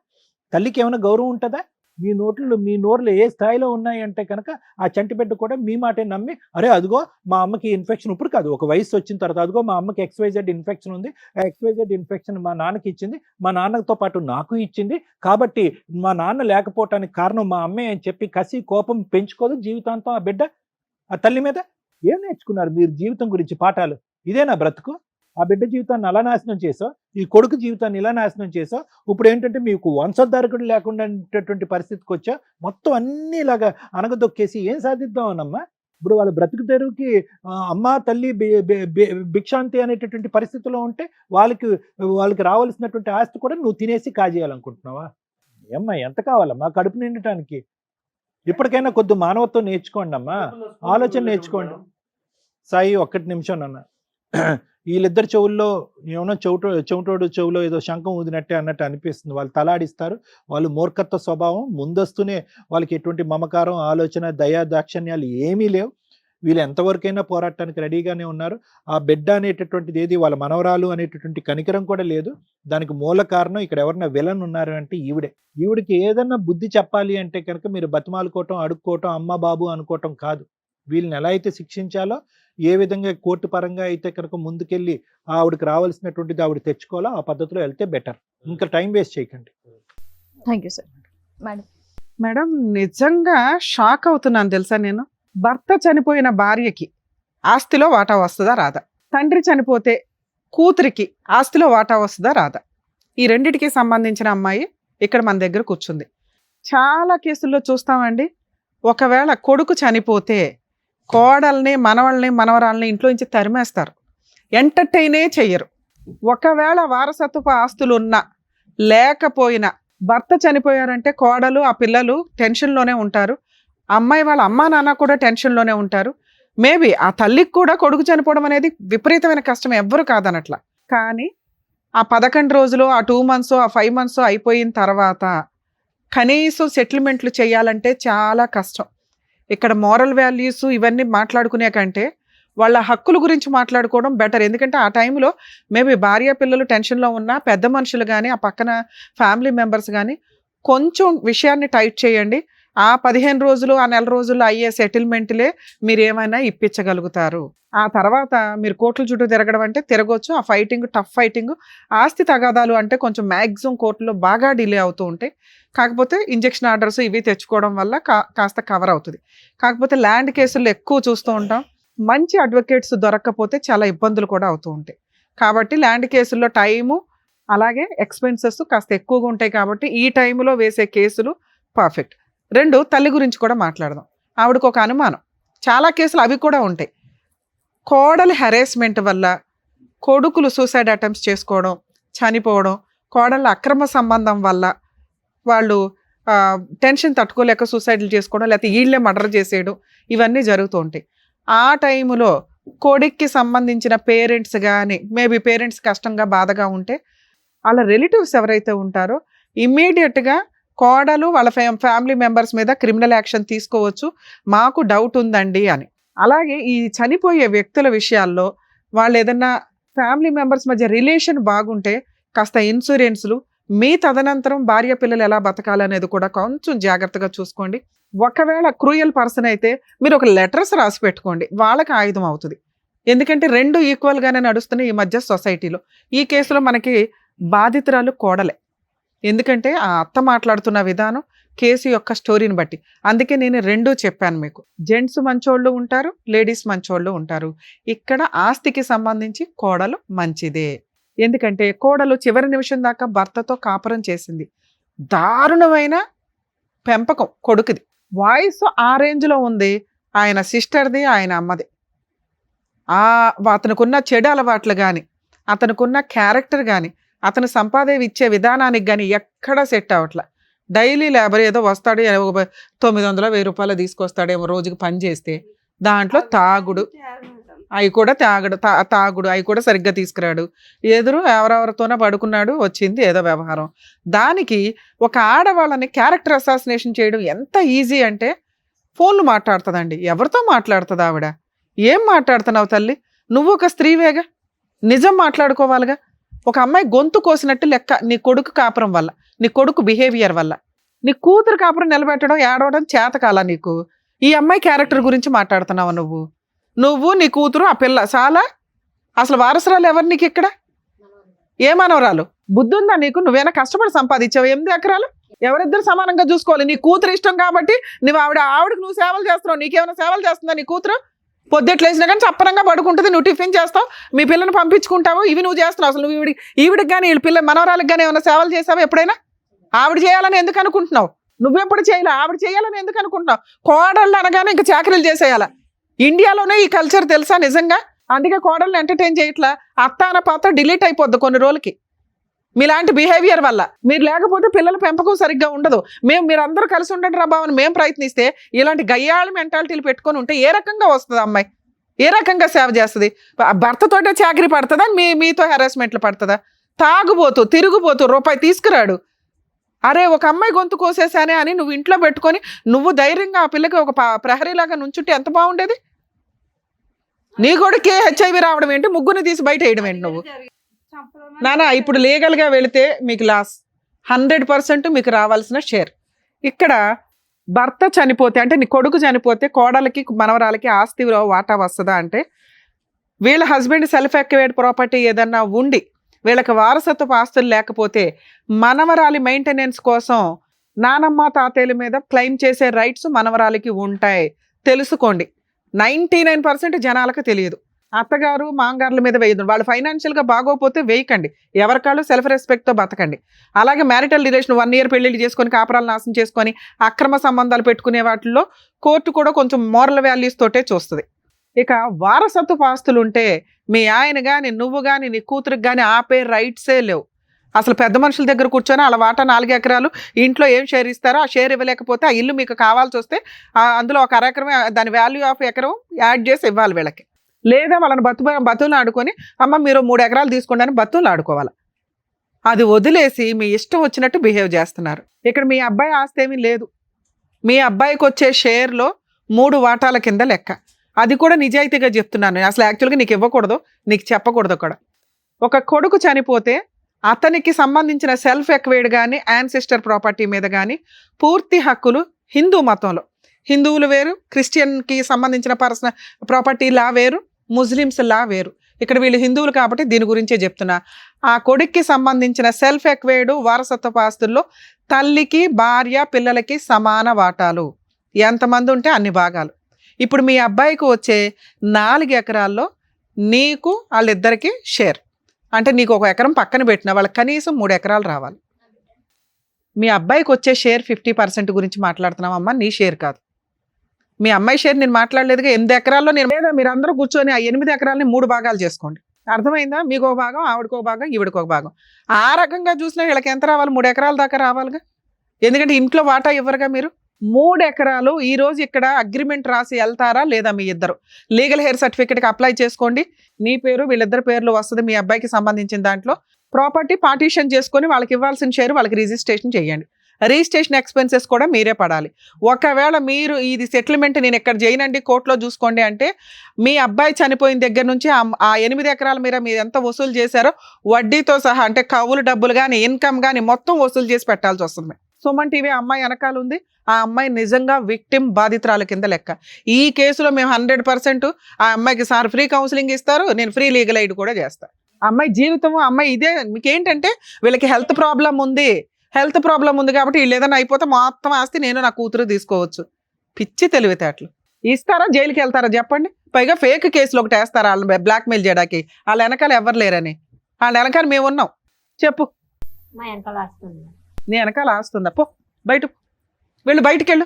తల్లికి ఏమైనా గౌరవం ఉంటుందా? మీ నోర్లు ఏ స్థాయిలో ఉన్నాయంటే కనుక ఆ చంటి బిడ్డ కూడా మీ మాటే నమ్మి, అరే అదిగో మా అమ్మకి ఇన్ఫెక్షన్, ఇప్పుడు కాదు ఒక వయసు వచ్చిన తర్వాత, అదిగో మా అమ్మకి XYZ ఇన్ఫెక్షన్ ఉంది, ఆ XYZ ఇన్ఫెక్షన్ మా నాన్నకి ఇచ్చింది, మా నాన్నతో పాటు నాకు ఇచ్చింది, కాబట్టి మా నాన్న లేకపోవటానికి కారణం మా అమ్మే అని చెప్పి కసి కోపం పెంచుకోదు జీవితాంతం ఆ బిడ్డ ఆ తల్లి మీద. ఏం నేర్చుకున్నారు మీరు జీవితం గురించి పాఠాలు? ఇదేనా బ్రతుకు? ఆ బిడ్డ జీవితాన్ని అలా నాశనం చేసావు, ఈ కొడుకు జీవితాన్ని ఇలా నాశనం చేసావు. ఇప్పుడు ఏంటంటే మీకు వంశోద్ధారకుడు లేకుండా పరిస్థితికి వచ్చా, మొత్తం అన్ని ఇలాగా అనగదొక్కేసి ఏం సాధిద్దామనమ్మా? ఇప్పుడు వాళ్ళ బ్రతుకు తెరువుకి అమ్మ తల్లి భిక్షాంతి అనేటటువంటి పరిస్థితిలో ఉంటే వాళ్ళకి రావాల్సినటువంటి ఆస్తి కూడా నువ్వు తినేసి కాజేయాలనుకుంటున్నావా? ఏమ్మా ఎంత కావాలమ్మా కడుపు నిండటానికి? ఇప్పటికైనా కొద్ది మానవత్వం నేర్చుకోండి అమ్మా, ఆలోచన నేర్చుకోండి. సాయి ఒక్కటి నిమిషం నాన్న, వీళ్ళిద్దరు చెవుల్లో ఏమన్నా చెవిటోడు చెవులో ఏదో శంఖం ఊదినట్టే అన్నట్టు అనిపిస్తుంది. వాళ్ళు తలాడిస్తారు, వాళ్ళు మూర్ఖత్వ స్వభావం, ముందస్తునే వాళ్ళకి ఎటువంటి మమకారం, ఆలోచన, దయా దాక్షణ్యాలు ఏమీ లేవు. వీళ్ళు ఎంతవరకైనా పోరాటానికి రెడీగానే ఉన్నారు. ఆ బిడ్డ అనేటటువంటిది ఏది, వాళ్ళ మనవరాలు అనేటటువంటి కనికరం కూడా లేదు. దానికి మూల కారణం ఇక్కడ ఎవరైనా విలన్ ఉన్నారు అంటే ఈవిడికి ఏదన్నా బుద్ధి చెప్పాలి అంటే కనుక మీరు బతిమాలుకోవటం, అడుక్కోవటం, అమ్మ బాబు అనుకోవటం కాదు. వీళ్ళని ఎలా అయితే శిక్షించాలో, ఏ విధంగా కోర్టు పరంగా అయితే కనుక ముందుకెళ్ళి ఆవిడకి రావాల్సినటువంటిది ఆవిడ తెచ్చుకోవాలో ఆ పద్ధతిలో వెళ్తే బెటర్. ఇంకా టైం వేస్ట్ చేయకండి. Thank you sir. Madam, madam నిజంగా షాక్ అవుతున్నాను తెలుసా నేను. భర్త చనిపోయిన భార్యకి ఆస్తిలో వాటా వస్తుందా రాదా? తండ్రి చనిపోతే కూతురికి ఆస్తిలో వాటా వస్తుందా రాదా? ఈ రెండిటికి సంబంధించిన అమ్మాయి ఇక్కడ మన దగ్గర కూర్చుంది. చాలా కేసుల్లో చూస్తామండి, ఒకవేళ కొడుకు చనిపోతే కోడల్ని, మనవరాల్ని ఇంట్లో నుంచి తరిమేస్తారు, ఎంటర్టైనే చెయ్యరు. ఒకవేళ వారసత్వపు ఆస్తులు ఉన్నా లేకపోయినా భర్త చనిపోయారంటే కోడలు, ఆ పిల్లలు టెన్షన్లోనే ఉంటారు. అమ్మాయి వాళ్ళ అమ్మా నాన్న కూడా టెన్షన్లోనే ఉంటారు. మేబీ ఆ తల్లికి కూడా కొడుకు చనిపోవడం అనేది విపరీతమైన కష్టం, ఎవ్వరు కాదనట్లా. కానీ ఆ 11 రోజులు, ఆ 2 months, ఆ 5 months అయిపోయిన తర్వాత కనీసం సెటిల్మెంట్లు చేయాలంటే చాలా కష్టం. ఇక్కడ మోరల్ వాల్యూస్ ఇవన్నీ మాట్లాడుకునే కంటే వాళ్ళ హక్కుల గురించి మాట్లాడుకోవడం బెటర్. ఎందుకంటే ఆ టైంలో మేబీ భార్య పిల్లలు టెన్షన్లో ఉన్నా పెద్ద మనుషులు కానీ, ఆ పక్కన ఫ్యామిలీ మెంబర్స్ కానీ కొంచెం విషయాన్ని టైట్ చేయండి. ఆ 15 రోజులు, ఆ నెల రోజుల్లో అయ్యే సెటిల్మెంట్లే మీరు ఏమైనా ఇప్పించగలుగుతారు. ఆ తర్వాత మీరు కోర్టుల చుట్టూ తిరగడం అంటే తిరగొచ్చు. ఆ ఫైటింగ్, టఫ్ ఫైటింగ్, ఆస్తి తగాదాలు అంటే కొంచెం మ్యాక్సిమం కోర్టులో బాగా డిలే అవుతూ ఉంటాయి. కాకపోతే ఇంజెక్షన్ ఆర్డర్స్ ఇవి తెచ్చుకోవడం వల్ల కాస్త కవర్ అవుతుంది. కాకపోతే ల్యాండ్ కేసుల్లో ఎక్కువ చూస్తూ ఉంటాం, మంచి అడ్వకేట్స్ దొరక్కపోతే చాలా ఇబ్బందులు కూడా అవుతూ ఉంటాయి. కాబట్టి ల్యాండ్ కేసుల్లో టైము అలాగే ఎక్స్పెన్సెస్ కాస్త ఎక్కువగా ఉంటాయి. కాబట్టి ఈ టైంలో వేసే కేసులు పర్ఫెక్ట్. 2, తల్లి గురించి కూడా మాట్లాడదాం. ఆవిడకు ఒక అనుమానం, చాలా కేసులు అవి కూడా ఉంటాయి. కోడలి హెరాస్మెంట్ వల్ల కొడుకులు సూసైడ్ అటెంప్ట్స్ చేసుకోవడం, చనిపోవడం, కోడళ్ళ అక్రమ సంబంధం వల్ల వాళ్ళు టెన్షన్ తట్టుకోలేక సూసైడ్లు చేసుకోవడం, లేకపోతే వీళ్ళే మర్డర్ చేసేయడం, ఇవన్నీ జరుగుతూ ఉంటాయి. ఆ టైంలో కొడుక్కి సంబంధించిన పేరెంట్స్ కానీ, మేబీ పేరెంట్స్ కష్టంగా బాధగా ఉంటే వాళ్ళ రిలేటివ్స్ ఎవరైతే ఉంటారో ఇమ్మీడియట్గా కోడలు వాళ్ళ ఫ్యామిలీ మెంబర్స్ మీద క్రిమినల్ యాక్షన్ తీసుకోవచ్చు, మాకు డౌట్ ఉందండి అని. అలాగే ఈ చనిపోయే వ్యక్తుల విషయాల్లో వాళ్ళు ఏదన్నా ఫ్యామిలీ మెంబర్స్ మధ్య రిలేషన్ బాగుంటే కాస్త ఇన్సూరెన్స్లు, మీ తదనంతరం భార్య పిల్లలు ఎలా బతకాలనేది కూడా కొంచెం జాగ్రత్తగా చూసుకోండి. ఒకవేళ క్రూయల్ పర్సన్ అయితే మీరు ఒక లెటర్స్ రాసి పెట్టుకోండి, వాళ్ళకి ఆయుధం అవుతుంది. ఎందుకంటే 2 ఈక్వల్గానే నడుస్తున్నాయి ఈ మధ్య సొసైటీలో. ఈ కేసులో మనకి బాధితురాలు కోడలే, ఎందుకంటే ఆ అత్త మాట్లాడుతున్న విధానం కేసు యొక్క స్టోరీని బట్టి. అందుకే నేను 2 చెప్పాను మీకు. జెంట్స్ మంచోళ్ళు ఉంటారు, లేడీస్ మంచోళ్ళు ఉంటారు. ఇక్కడ ఆస్తికి సంబంధించి కోడలు మంచిదే. ఎందుకంటే కోడలు చివరి నిమిషం దాకా భర్తతో కాపురం చేసింది. దారుణమైన పెంపకం కొడుకుది. వాయిస్ ఆ రేంజ్లో ఉంది, ఆయన సిస్టర్ది, ఆయన అమ్మది. అతనుకున్న చెడు అలవాట్లు కానీ, అతనుకున్న క్యారెక్టర్ కానీ, అతను సంపాదన ఇచ్చే విధానానికి కానీ ఎక్కడా సెట్ అవ్వట్లా. డైలీ లేబర్ ఏదో వస్తాడు, 900, 1000 రూపాయలు తీసుకొస్తాడేమో రోజుకి పని చేస్తే, దాంట్లో తాగుడు, అవి కూడా తాగుడు అవి కూడా సరిగ్గా తీసుకురాడు. ఎదురు ఎవరెవరితోనో పడుకున్నాడు, వచ్చింది ఏదో వ్యవహారం. దానికి ఒక ఆడవాళ్ళని క్యారెక్టర్ అసాసినేషన్ చేయడం ఎంత ఈజీ అంటే, ఫోన్లు మాట్లాడుతుందండి. ఎవరితో మాట్లాడుతుంది ఆవిడ? ఏం మాట్లాడుతున్నావు తల్లి? నువ్వు ఒక స్త్రీవేగా, నిజం మాట్లాడుకోవాలిగా. ఒక అమ్మాయి గొంతు కోసినట్టు లెక్క నీ కొడుకు కాపురం వల్ల, నీ కొడుకు బిహేవియర్ వల్ల. నీ కూతురు కాపురం నిలబెట్టడం, ఏడవడం చేతకాల నీకు. ఈ అమ్మాయి క్యారెక్టర్ గురించి మాట్లాడుతున్నావు నువ్వు నీ కూతురు, ఆ పిల్ల చాలా. అసలు వారసురాలు ఎవరు నీకు ఇక్కడ? ఏ మనవరాలు? బుద్ధి ఉందా నీకు? నువ్వేనా కష్టపడి సంపాదించావు 8 ఎకరాలు? ఎవరిద్దరు సమానంగా చూసుకోవాలి. నీ కూతురు ఇష్టం కాబట్టి నువ్వు ఆవిడకి నువ్వు సేవలు చేస్తున్నావు. నీకేమైనా సేవలు చేస్తుందా నీ కూతురు? పొద్దుట్లేసినా కానీ చప్పరంగా పడుకుంటుంది, నువ్వు టిఫిన్ చేస్తావు, మీ పిల్లని పంపించుకుంటావు, ఇవి నువ్వు చేస్తున్నావు. అసలు నువ్వు ఈవిడికి కానీ వీళ్ళ పిల్ల మనవరాలకు కానీ ఏమైనా సేవలు చేసావు ఎప్పుడైనా? ఆవిడ చేయాలని ఎందుకు అనుకుంటున్నావు? నువ్వెప్పుడు చేయలే, ఆవిడ చేయాలని ఎందుకు అనుకుంటున్నావు? కోడళ్ళు అనగానే ఇంకా చాకరీలు చేసేయాల. ఇండియాలోనే ఈ కల్చర్ తెలుసా నిజంగా? అందుకే కోడళ్ళని ఎంటర్టైన్ చేయట్లా. అత్త అన్న పాత్ర డిలీట్ అయిపోద్ది కొన్ని రోజులకి మీలాంటి బిహేవియర్ వల్ల. మీరు లేకపోతే పిల్లల పెంపకం సరిగ్గా ఉండదు. మీరందరూ కలిసి ఉండండి రా బావని మేము ప్రయత్నిస్తే, ఇలాంటి గయ్యాళి మెంటాలిటీలు పెట్టుకొని ఉంటే ఏ రకంగా వస్తుంది అమ్మాయి? ఏ రకంగా సేవ చేస్తుంది? భర్తతోటే చాకరీ పడుతుందా? మీతో హెరాస్మెంట్లు పడుతుందా? తాగుబోతూ తిరుగుబోతూ రూపాయి తీసుకురాడు. అరే ఒక అమ్మాయి గొంతు కోసేసానే అని నువ్వు ఇంట్లో పెట్టుకొని నువ్వు ధైర్యంగా ఆ పిల్లకి ఒక ప్రహరీలాగా నుంచుంటే ఎంత బాగుండేది? నీ కొడుకే HIV రావడం ఏంటి? ముగ్గురిని తీసి బయట వేయడం ఏంటి నువ్వు? నానా ఇప్పుడు లీగల్గా వెళితే మీకు లాస్ 100% మీకు రావాల్సిన షేర్. ఇక్కడ భర్త చనిపోతే అంటే నీ కొడుకు చనిపోతే కోడలికి మనవరాలకి ఆస్తిలో వాటా వస్తుందా అంటే, వీళ్ళ హస్బెండ్ సెల్ఫ్ ఎక్వేర్డ్ ప్రాపర్టీ ఏదన్నా ఉండి వీళ్ళకి వారసత్వపు ఆస్తులు లేకపోతే మనవరాలి మెయింటెనెన్స్ కోసం నానమ్మ తాతయ్యల మీద క్లెయిమ్ చేసే రైట్స్ మనవరాలికి ఉంటాయి. తెలుసుకోండి. 99% జనాలకు తెలియదు. అత్తగారు మాంగారుల మీద వేయదు. వాళ్ళు ఫైనాన్షియల్గా బాగోపోతే వేయకండి. ఎవరికాళ్ళు సెల్ఫ్ రెస్పెక్ట్తో బతకండి. అలాగే మ్యారిటల్ రిలేషన్ 1 year పెళ్లిళ్ళు చేసుకొని కాపురాలు నాశనం చేసుకొని అక్రమ సంబంధాలు పెట్టుకునే వాటిల్లో కోర్టు కూడా కొంచెం మోరల్ వాల్యూస్ తోటే చూస్తుంది. ఇక వారసత్వపు ఆస్తులు ఉంటే మీ ఆయన కానీ నువ్వు కానీ నీ కూతురికి కానీ ఆపే రైట్సే లేవు. అసలు పెద్ద మనుషుల దగ్గర కూర్చొని అలా వాటా 4 ఎకరాలు ఇంట్లో ఏం షేర్ ఇస్తారో ఆ షేర్ ఇవ్వలేకపోతే ఆ ఇల్లు మీకు కావాల్సి వస్తే అందులో ఒక ఎకరమే దాని వాల్యూ ఆఫ్ ఎకరం యాడ్ చేసి ఇవ్వాలి వీళ్ళకి. లేదా వాళ్ళని బతులు ఆడుకొని అమ్మ మీరు 3 ఎకరాలు తీసుకోండి అని బతులు ఆడుకోవాలి. అది వదిలేసి మీ ఇష్టం వచ్చినట్టు బిహేవ్ చేస్తున్నారు. ఇక్కడ మీ అబ్బాయి ఆస్తి ఏమీ లేదు. మీ అబ్బాయికి వచ్చే షేర్లో 3 వాటాల కింద లెక్క. అది కూడా నిజాయితీగా చెప్తున్నాను. అసలు యాక్చువల్గా నీకు ఇవ్వకూడదు, నీకు చెప్పకూడదు కూడా. ఒక కొడుకు చనిపోతే అతనికి సంబంధించిన సెల్ఫ్ ఎక్వైర్డ్ కానీ యాన్సిస్టర్ ప్రాపర్టీ మీద కానీ పూర్తి హక్కులు హిందూ మతంలో, హిందువులు వేరు, క్రిస్టియన్కి సంబంధించిన పర్సనల్ ప్రాపర్టీ లా వేరు, ముస్లిమ్స్ లా వేరు. ఇక్కడ వీళ్ళు హిందువులు కాబట్టి దీని గురించే చెప్తున్నా. ఆ కొడుక్కి సంబంధించిన సెల్ఫ్ ఎక్వైర్డ్ వారసత్వ ఆస్తుల్లో తల్లికి భార్య పిల్లలకి సమాన వాటాలు, ఎంతమంది ఉంటే అన్ని భాగాలు. ఇప్పుడు మీ అబ్బాయికి వచ్చే 4 ఎకరాల్లో నీకు వాళ్ళిద్దరికి షేర్. అంటే నీకు 1 ఎకరం పక్కన పెట్టిన వాళ్ళకి కనీసం 3 ఎకరాలు రావాలి. మీ అబ్బాయికి వచ్చే షేర్ 50% గురించి మాట్లాడుతున్నామమ్మా, నీ షేర్ కాదు. మీ అమ్మాయి షేర్ నేను మాట్లాడలేదుగా. 8 ఎకరాల్లో నేను లేదా మీరు అందరూ కూర్చొని ఆ 8 ఎకరాలని 3 భాగాలు చేసుకోండి. అర్థమైందా? మీకు ఒక భాగం, ఆవిడకు ఒక భాగం, ఈవిడకు ఒక భాగం. ఆ రకంగా చూసినా వీళ్ళకి ఎంత రావాలి? 3 ఎకరాల దాకా రావాలిగా. ఎందుకంటే ఇంట్లో వాటా ఇవ్వరుగా మీరు. 3 ఎకరాలు ఈ రోజు ఇక్కడ అగ్రిమెంట్ రాసి వెళ్తారా లేదా? మీ ఇద్దరు లీగల్ హెయిర్ సర్టిఫికేట్కి అప్లై చేసుకోండి. నీ పేరు వీళ్ళిద్దరు పేర్లు వస్తుంది. మీ అబ్బాయికి సంబంధించిన దాంట్లో ప్రాపర్టీ పార్టీషన్ చేసుకొని వాళ్ళకి ఇవ్వాల్సిన షేర్ వాళ్ళకి రిజిస్ట్రేషన్ చేయండి. రిజిస్ట్రేషన్ ఎక్స్పెన్సెస్ కూడా మీరే పడాలి. ఒకవేళ మీరు ఇది సెటిల్మెంట్ నేను ఎక్కడ చేయనండి కోర్టులో చూసుకోండి అంటే మీ అబ్బాయి చనిపోయిన దగ్గర నుంచి ఆ 8 ఎకరాల మీద మీరు ఎంత వసూలు చేశారో వడ్డీతో సహా, అంటే కవులు డబ్బులు కానీ ఇన్కమ్ కానీ మొత్తం వసూలు చేసి పెట్టాల్సి వస్తుంది. సుమన్ టీవీ అమ్మాయి వెనకాల ఉంది. ఆ అమ్మాయి నిజంగా విక్టిమ్, బాధితురాల కింద లెక్క. ఈ కేసులో మేము 100% ఆ అమ్మాయికి సార్ ఫ్రీ కౌన్సిలింగ్ ఇస్తారు, నేను ఫ్రీ లీగల్ ఎయిడ్ కూడా చేస్తాను. అమ్మాయి జీవితం అమ్మాయి ఇదే. మీకేంటంటే వీళ్ళకి హెల్త్ ప్రాబ్లం ఉంది కాబట్టి వీళ్ళు ఏదైనా అయిపోతే మొత్తం ఆస్తి నేను నా కూతురు తీసుకోవచ్చు. పిచ్చి తెలివితేటలు. ఇస్తారా? జైలుకి వెళ్తారా చెప్పండి? పైగా ఫేక్ కేసులు ఒకటి వేస్తారా వాళ్ళని బ్లాక్మెయిల్ చేయడానికి? వాళ్ళ వెనకాల ఎవరు లేరని. వాళ్ళ వెనకాల మేము ఉన్నాం. చెప్పు. మా వెనకాల వస్తుంది. నీ వెనకాల ఆస్తుందా? పో బయట, వెళ్ళు, బయటికి వెళ్ళు.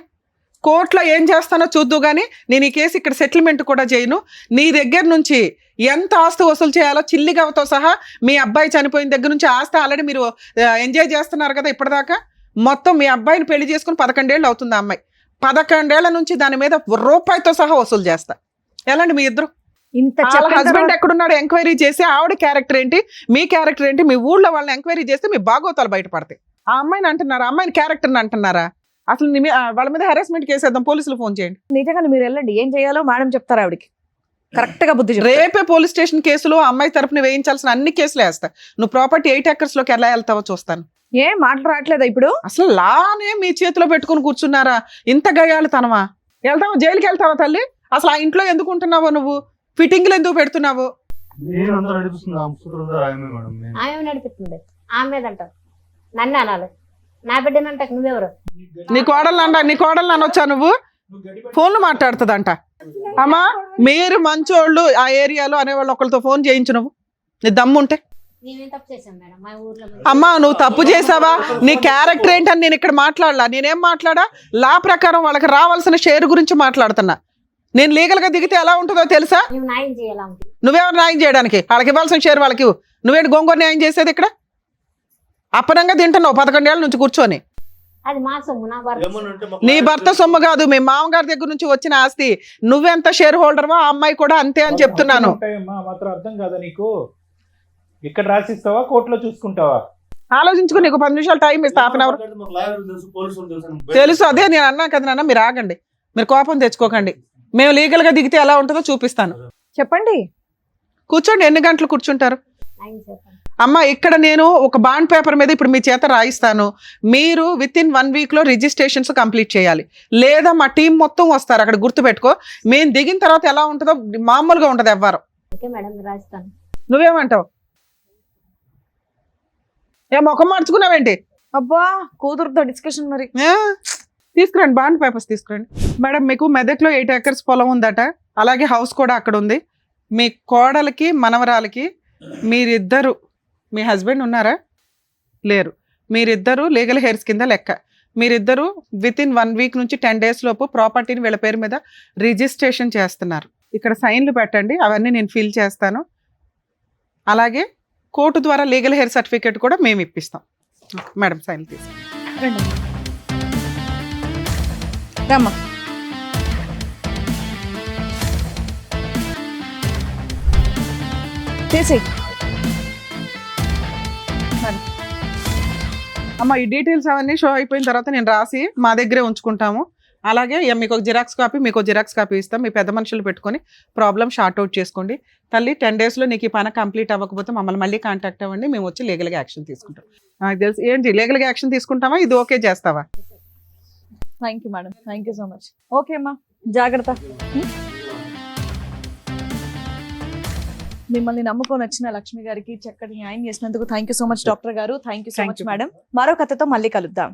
కోర్టులో ఏం చేస్తానో చూద్దు కానీ నేను ఈ కేసు ఇక్కడ సెటిల్మెంట్ కూడా చేయను. నీ దగ్గర నుంచి ఎంత ఆస్తి వసూలు చేయాలో చిల్లిగవతో సహా మీ అబ్బాయి చనిపోయిన దగ్గర నుంచి ఆస్తి ఆల్రెడీ మీరు ఎంజాయ్ చేస్తున్నారు కదా ఇప్పటిదాకా. మొత్తం మీ అబ్బాయిని పెళ్లి చేసుకుని 11 ఏళ్ళు అవుతుంది. ఆ అమ్మాయి 11 ఏళ్ల నుంచి దాని మీద రూపాయితో సహా వసూలు చేస్తా. ఎలాంటి మీ ఇద్దరు? హస్బెండ్ ఎక్కడున్నాడు ఎంక్వైరీ చేసి ఆవిడ క్యారెక్టర్ ఏంటి, మీ క్యారెక్టర్ ఏంటి, మీ ఊళ్ళో వాళ్ళని ఎంక్వైరీ చేస్తే మీ బాగోతాలు బయటపడతాయి. ఆ అమ్మాయిని అంటున్నారా? అమ్మాయిని క్యారెక్టర్ని అంటున్నారా? అసలు వాళ్ళ మీద హెరాస్మెంట్ కేసు వేద్దాం, పోలీసులు ఫోన్ చేయండి. నిజంగా మీరు వెళ్ళండి, ఏం చేయాలో మేడం చెప్తారు ఆవిడకి. కరెక్ట్ గా బుద్ధి చెప్తారు. రేపే పోలీస్ స్టేషన్ కేసులో అమ్మాయి తరపున వేయించాల్సిన అన్ని కేసులు వేస్తా. నువ్వు ప్రాపర్టీ 8 acres లోకి ఎలా వెళ్తావో చూస్తాను. ఏం మాటలు రావట్లేదా ఇప్పుడు? అసలు లానే మీ చేతిలో పెట్టుకుని కూర్చున్నారా? ఇంత గయాలు తనవా? వెళ్తావా? జైలుకి వెళ్తావా తల్లి? అసలు ఆ ఇంట్లో ఎందుకు ఉంటున్నావో నువ్వు? ఫిట్టింగ్లు ఎందుకు పెడుతున్నావు? ఆమె నడిపిస్తుంది. ఆమె మీద అంటారు నన్ను అనాలి. నా బిడ్డనంట నువ్వెవరు? నీ కోడలు అనొచ్చా నువ్వు? ఫోన్లు మాట్లాడుతుందంట. అమ్మా మీరు మంచోళ్ళు ఆ ఏరియాలో అనేవాళ్ళు ఒకరితో ఫోన్ చేయించు. నువ్వు నీ దమ్ముంటే. మేమేం తప్పు చేసాం మేడం? మా ఊర్లో అమ్మా నువ్వు తప్పు చేసావా? నీ క్యారెక్టర్ ఏంటని నేను ఇక్కడ మాట్లాడలా. నేనేం మాట్లాడా? లా ప్రకారం వాళ్ళకి రావాల్సిన షేర్ గురించి మాట్లాడుతున్నా. నేను లీగల్ గా దిగితే ఎలా ఉంటుందో తెలుసా? నువ్వు న్యాయం చేయాలా? నువ్వెవరు న్యాయం చేయడానికి? వాళ్ళకి ఇవ్వాల్సిన షేర్ వాళ్ళకి నువ్వేంటి గోంగూర న్యాయం చేసేది? ఇక్కడ అప్పనంగా తింటున్నావు 11 ఏళ్ళ నుంచి కూర్చొని. అది మా సొమ్ము, నా భర్త. నీ భర్త సొమ్ము కాదు, మీ మామగారి దగ్గర నుంచి వచ్చిన ఆస్తి. నువ్వెంత షేర్ హోల్డర్వా ఆ అమ్మాయి కూడా అంతే అని చెప్తున్నాను. మాత్రం అర్థం కాదా నీకు? ఇక్కడ రాసిస్తావా కోర్టులో చూసుకుంటావా? ఆలోచించుకో. నీకు 10 నిమిషాలు టైం ఇస్తా, 1/2 hour. తెలుసు, అదే నేను అన్నా కదా నాన్న. మీరు ఆగండి, మీరు కోపం తెచ్చుకోకండి. మేము లీగల్ గా దిగితే ఎలా ఉంటుందో చూపిస్తాను. చెప్పండి. కూర్చోండి. ఎన్ని గంటలు కూర్చుంటారు? అమ్మ ఇక్కడ నేను ఒక బాండ్ పేపర్ మీద ఇప్పుడు మీ చేత రాయిస్తాను, మీరు విత్ ఇన్ 1 week లో రిజిస్ట్రేషన్స్ కంప్లీట్ చేయాలి. లేదా మా టీం మొత్తం వస్తారు అక్కడ, గుర్తుపెట్టుకో. మేము దిగిన తర్వాత ఎలా ఉంటుందో మామూలుగా ఉంటుంది ఎవ్వరు. ఓకే మేడం రాస్తాను. నువ్వేమంటావు? ఏ ముఖం మార్చుకున్నావేంటి? అబ్బా కూతురుతో డిస్కషన్ మరి. తీసుకురండి, బాండ్ పేపర్స్ తీసుకురండి. మేడం మీకు మెదక్లో 8 acres పొలం ఉందట, అలాగే హౌస్ కూడా అక్కడ ఉంది. మీ కోడలికి మనవరాలకి మీరిద్దరు, మీ హస్బెండ్ ఉన్నారా? లేరు. మీరిద్దరు లీగల్ హెయిర్స్ కింద లెక్క. మీరిద్దరు విత్ ఇన్ 1 week నుంచి 10 days లోపు ప్రాపర్టీని వీళ్ళ పేరు మీద రిజిస్ట్రేషన్ చేస్తున్నారు. ఇక్కడ సైన్లు పెట్టండి, అవన్నీ నేను ఫిల్ చేస్తాను. అలాగే కోర్టు ద్వారా లీగల్ హెయిర్ సర్టిఫికేట్ కూడా మేము ఇప్పిస్తాం. మేడం సైన్లు తీసుకుంటాం. రమ్మా. చేసేయ్. అమ్మ ఈ డీటెయిల్స్ అవన్నీ షో అయిపోయిన తర్వాత నేను రాసి మా దగ్గరే ఉంచుకుంటాము. అలాగే మీకు ఒక జిరాక్స్ కాపీ, మీకు ఒక జిరాక్స్ కాపీ ఇస్తాం. మీ పెద్ద మనుషులు పెట్టుకొని ప్రాబ్లం షార్ట్ అవుట్ చేసుకోండి. తల్లి 10 days లో నీకు ఈ పని కంప్లీట్ అవ్వకపోతే మమ్మల్ని మళ్ళీ కాంటాక్ట్ అవ్వండి, మేము వచ్చి లీగల్గా యాక్షన్ తీసుకుంటాం. నాకు తెలుసు. ఏంటి లీగల్గా యాక్షన్ తీసుకుంటావా? ఇది ఓకే చేస్తావా? Thank you madam, thank you so much. Okay అమ్మా, జాగ్రత్త. మిమ్మల్ని నమ్ముకొని వచ్చిన లక్ష్మి గారికి చక్కటి న్యాయం చేసినందుకు thank you so much doctor గారు. Thank you so Thank much you. Madam. మరో కథతో మళ్ళీ కలుద్దాం.